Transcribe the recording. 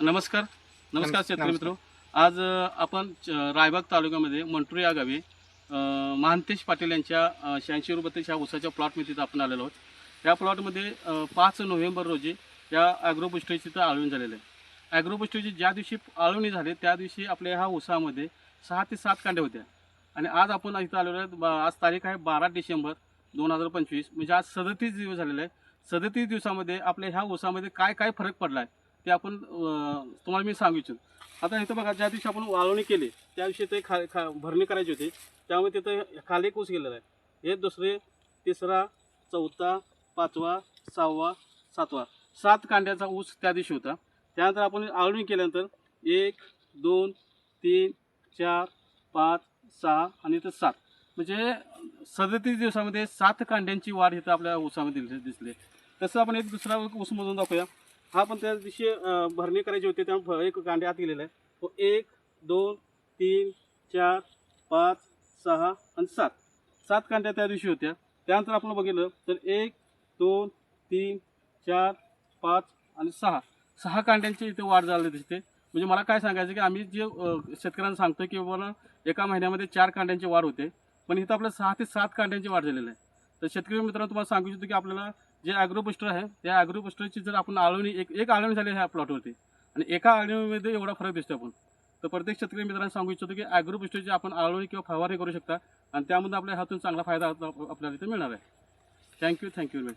नमस्कार नमस्कार शेतकरी मित्र. आज आपण रायबाग तालुक्यामध्ये मंटरू या गावी महांतेश पाटील यांच्या 86 रुपये ह्या ऊसाच्या प्लॉटमध्ये इथं आपण आलेलो आहोत. या प्लॉटमध्ये 5 नोव्हेंबर रोजी या ॲग्रोबुस्टरची इथं आळवणी झालेलं आहे. ॲग्रोबुस्टरची ज्या दिवशी आळवणी झाली त्या दिवशी आपल्या ह्या ऊसामध्ये 6 ते 7 कांड्या होत्या आणि आज आपण इथं आलेलो आहे. आज तारीख आहे 12 डिसेंबर 2025, म्हणजे आज 37 दिवस झालेले आहे. 37 दिवसामध्ये आपल्या ह्या ऊसामध्ये काय काय फरक पडला आहे ते आपण तुम्हाला मी सांगू इच्छितो. आता इथं बघा, ज्या दिवशी आपण वाळवणी केली त्या दिवशी ते भरणी करायची होती, त्यामुळे तिथं खाली एक ऊस गेलेला आहे. हे दुसरे, तिसरा, चौथा, पाचवा, सहावा, सातवा, 7 कांड्याचा ऊस त्या दिवशी होता. त्यानंतर आपण आळवणी केल्यानंतर 1 2 3 4 5 6 आणि इथं 7, म्हणजे 37 दिवसामध्ये 7 कांड्यांची वाढ इथं आपल्या ऊसामध्ये दिसली. तसं आपण एक दुसरा ऊस मोजून दाखवूया. हा पण त्या दिवशी भरणी करायची होती, त्यामुळे एक कांडे आत गेलेला आहे. तो 1 2 3 4 5 6 आणि 7 कांड्या त्या दिवशी होत्या. त्यानंतर आपण बघितलं तर 1 2 3 4 5 आणि 6 कांड्यांची इथे वाढ झाली दिसते. म्हणजे मला काय सांगायचं की आम्ही जे शेतकऱ्यांना सांगतो की बाबा एका महिन्यामध्ये 4 कांड्यांची वाढ होते, पण इथं आपल्या 6 ते 7 कांड्यांची वाढ झालेली आहे. तर शेतकरी मित्रांनो, तुम्हाला सांगू इच्छितो की आपल्याला जे ॲग्रोबुस्टर आहे त्या ॲग्रोबुस्टरची जर आपण आळवणी एक आळवणी झाली ह्या प्लॉटवरती आणि एका आळवणीमध्ये एवढा फरक दिसतो आपण. तर प्रत्येक शेतकरी मित्रांना सांगू इच्छितो की ॲग्रोबुस्टरची आपण आळवणी किंवा फवारणी करू शकता आणि त्यामध्ये आपल्या हातून चांगला फायदा आपल्याला इथे मिळणार आहे. थँक्यू.